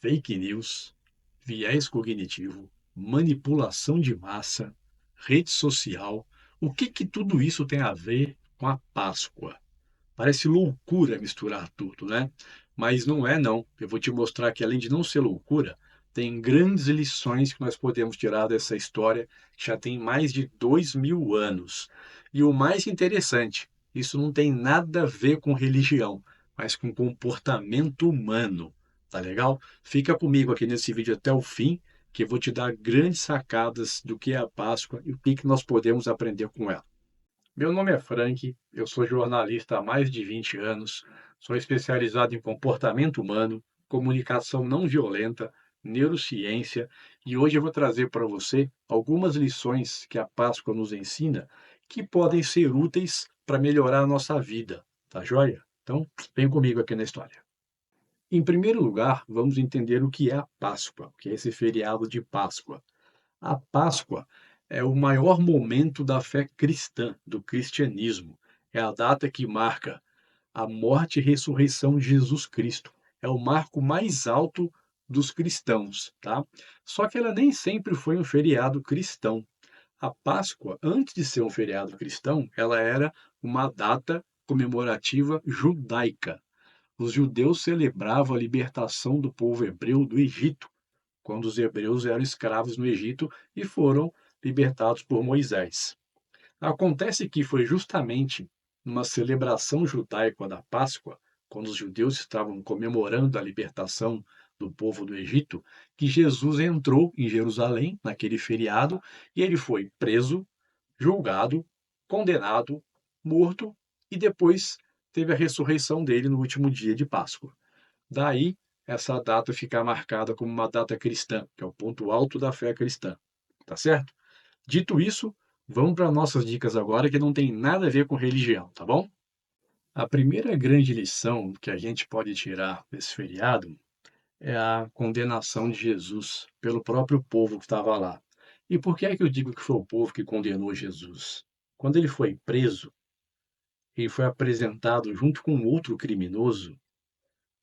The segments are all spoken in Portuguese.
fake news, viés cognitivo, manipulação de massa, rede social. O que que tudo isso tem a ver com a Páscoa? Parece loucura misturar tudo, né? Mas não é não. Eu vou te mostrar que além de não ser loucura, tem grandes lições que nós podemos tirar dessa história que já tem mais de 2000 anos. E o mais interessante, isso não tem nada a ver com religião, mas com comportamento humano. Tá legal? Fica comigo aqui nesse vídeo até o fim, que eu vou te dar grandes sacadas do que é a Páscoa e o que que nós podemos aprender com ela. Meu nome é Frank, eu sou jornalista há mais de 20 anos, sou especializado em comportamento humano, comunicação não violenta, neurociência, e hoje eu vou trazer para você algumas lições que a Páscoa nos ensina que podem ser úteis para melhorar a nossa vida, tá joia? Então, vem comigo aqui na história. Em primeiro lugar, vamos entender o que é a Páscoa, o que é esse feriado de Páscoa. A Páscoa é o maior momento da fé cristã, do cristianismo. É a data que marca a morte e ressurreição de Jesus Cristo. É o marco mais alto dos cristãos, tá? Só que ela nem sempre foi um feriado cristão. A Páscoa, antes de ser um feriado cristão, ela era uma data comemorativa judaica. Os judeus celebravam a libertação do povo hebreu do Egito, quando os hebreus eram escravos no Egito e foram libertados por Moisés. Acontece que foi justamente numa celebração judaica da Páscoa, quando os judeus estavam comemorando a libertação do povo do Egito, que Jesus entrou em Jerusalém naquele feriado e ele foi preso, julgado, condenado, morto e depois teve a ressurreição dele no último dia de Páscoa. Daí, essa data ficar marcada como uma data cristã, que é o ponto alto da fé cristã. Tá certo? Dito isso, vamos para nossas dicas agora, que não tem nada a ver com religião, tá bom? A primeira grande lição que a gente pode tirar desse feriado é a condenação de Jesus pelo próprio povo que estava lá. E por que é que eu digo que foi o povo que condenou Jesus? Quando ele foi preso, ele foi apresentado junto com outro criminoso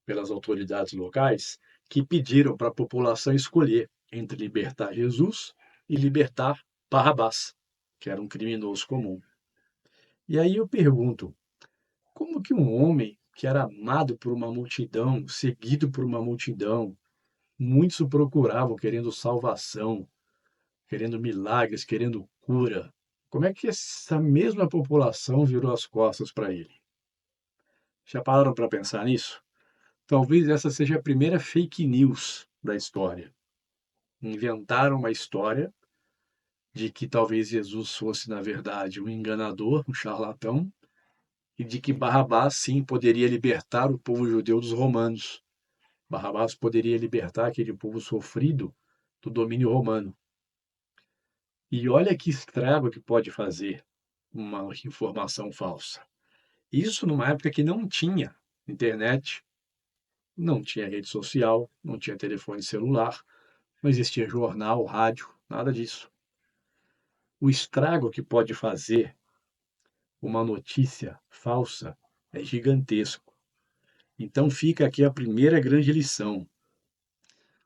pelas autoridades locais, que pediram para a população escolher entre libertar Jesus e libertar Barrabás, que era um criminoso comum. E aí eu pergunto, como que um homem que era amado por uma multidão, seguido por uma multidão, muitos o procuravam querendo salvação, querendo milagres, querendo cura, como é que essa mesma população virou as costas para ele? Já pararam para pensar nisso? Talvez essa seja a primeira fake news da história. Inventaram uma história de que talvez Jesus fosse, na verdade, um enganador, um charlatão, e de que Barrabás, sim, poderia libertar o povo judeu dos romanos. Barrabás poderia libertar aquele povo sofrido do domínio romano. E olha que estrago que pode fazer uma informação falsa. Isso numa época que não tinha internet, não tinha rede social, não tinha telefone celular, não existia jornal, rádio, nada disso. O estrago que pode fazer uma notícia falsa é gigantesco. Então fica aqui a primeira grande lição.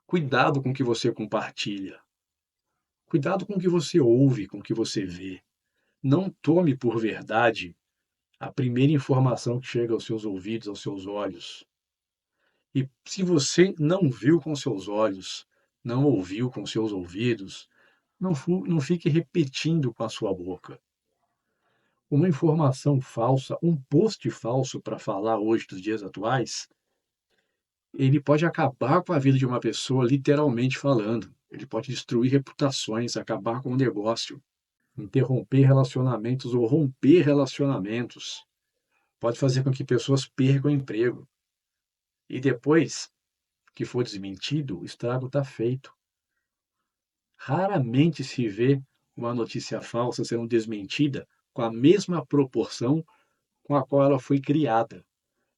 Cuidado com o que você compartilha. Cuidado com o que você ouve, com o que você vê. Não tome por verdade a primeira informação que chega aos seus ouvidos, aos seus olhos. E se você não viu com seus olhos, não ouviu com seus ouvidos, não fique repetindo com a sua boca. Uma informação falsa, um post falso para falar hoje dos dias atuais, ele pode acabar com a vida de uma pessoa, literalmente falando. Ele pode destruir reputações, acabar com o negócio, interromper relacionamentos ou romper relacionamentos. Pode fazer com que pessoas percam o emprego. E depois que for desmentido, o estrago está feito. Raramente se vê uma notícia falsa sendo desmentida com a mesma proporção com a qual ela foi criada.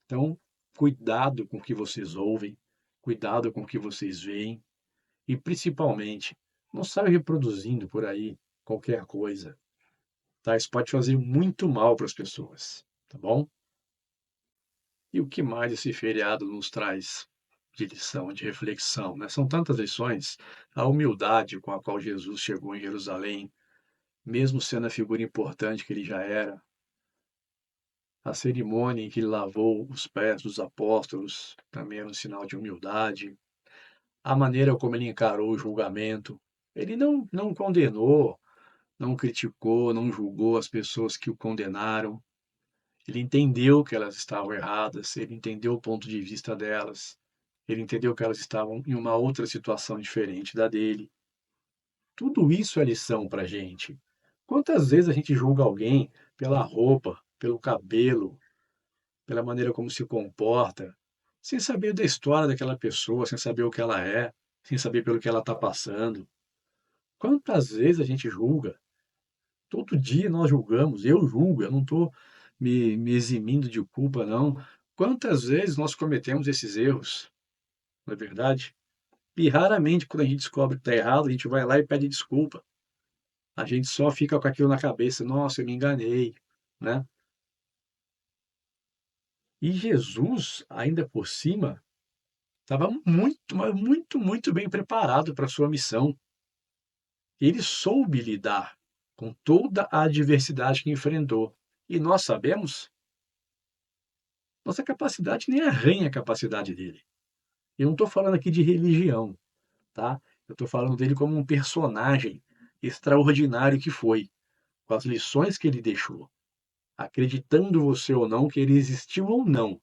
Então, cuidado com o que vocês ouvem, cuidado com o que vocês veem e, principalmente, não saia reproduzindo por aí qualquer coisa, tá? Isso pode fazer muito mal para as pessoas, tá bom? E o que mais esse feriado nos traz? de lição, de reflexão, né? São tantas lições. A humildade com a qual Jesus chegou em Jerusalém, mesmo sendo a figura importante que ele já era, a cerimônia em que ele lavou os pés dos apóstolos, também era um sinal de humildade, a maneira como ele encarou o julgamento. Ele não condenou, não criticou, não julgou as pessoas que o condenaram. Ele entendeu que elas estavam erradas, ele entendeu o ponto de vista delas, ele entendeu que elas estavam em uma outra situação diferente da dele. Tudo isso é lição para a gente. Quantas vezes a gente julga alguém pela roupa, pelo cabelo, pela maneira como se comporta, sem saber da história daquela pessoa, sem saber o que ela é, sem saber pelo que ela está passando? Quantas vezes a gente julga? Todo dia nós julgamos, eu julgo, eu não estou me eximindo de culpa, não. Quantas vezes nós cometemos esses erros, não é verdade? E raramente, quando a gente descobre que está errado, a gente vai lá e pede desculpa. A gente só fica com aquilo na cabeça, nossa, eu me enganei, né? E Jesus, ainda por cima, estava muito, mas muito, muito bem preparado para a sua missão. Ele soube lidar com toda a adversidade que enfrentou. E nós sabemos, nossa capacidade nem arranha a capacidade dele. Eu não estou falando aqui de religião, tá? Eu estou falando dele como um personagem extraordinário que foi, com as lições que ele deixou, acreditando você ou não que ele existiu ou não,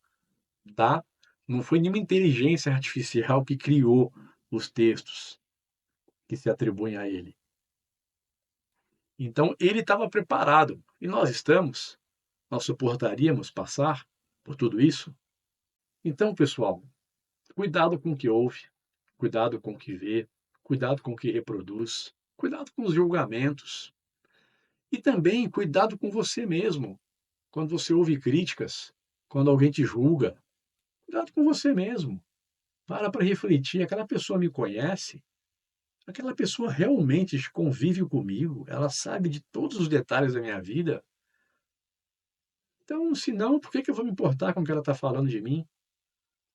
tá? Não foi nenhuma inteligência artificial que criou os textos que se atribuem a ele. Então, ele estava preparado. E nós estamos? Nós suportaríamos passar por tudo isso? Então, pessoal, cuidado com o que ouve, cuidado com o que vê, cuidado com o que reproduz, cuidado com os julgamentos. E também cuidado com você mesmo. Quando você ouve críticas, quando alguém te julga, cuidado com você mesmo. Para refletir. Aquela pessoa me conhece? Aquela pessoa realmente convive comigo? Ela sabe de todos os detalhes da minha vida? Então, se não, por que eu vou me importar com o que ela está falando de mim?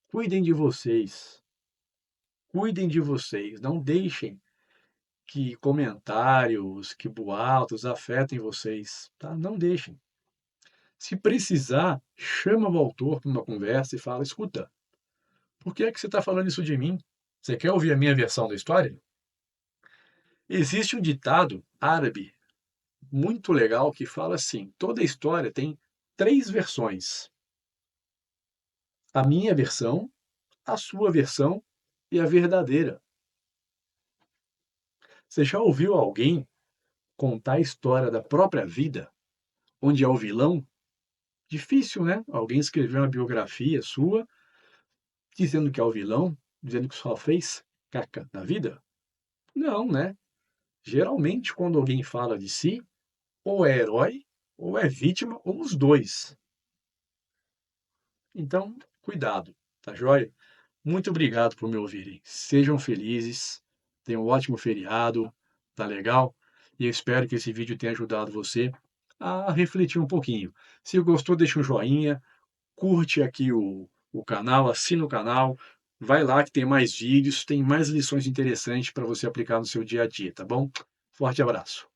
Cuidem de vocês. Cuidem de vocês. Não deixem que comentários, que boatos afetem vocês, tá? Não deixem. Se precisar, chama o autor para uma conversa e fala: escuta, por que é que você está falando isso de mim? Você quer ouvir a minha versão da história? Existe um ditado árabe muito legal que fala assim: toda história tem três versões. A minha versão, a sua versão e a verdadeira. Você já ouviu alguém contar a história da própria vida, onde é o vilão? Difícil, né? Alguém escrever uma biografia sua, dizendo que é o vilão, dizendo que só fez caca na vida? Não, né? Geralmente, quando alguém fala de si, ou é herói, ou é vítima, ou os dois. Então, cuidado, tá joia? Muito obrigado por me ouvirem. Sejam felizes, tenham um ótimo feriado, tá legal? E eu espero que esse vídeo tenha ajudado você a refletir um pouquinho. Se gostou, deixa um joinha, curte aqui o canal, assina o canal, vai lá que tem mais vídeos, tem mais lições interessantes para você aplicar no seu dia a dia, tá bom? Forte abraço.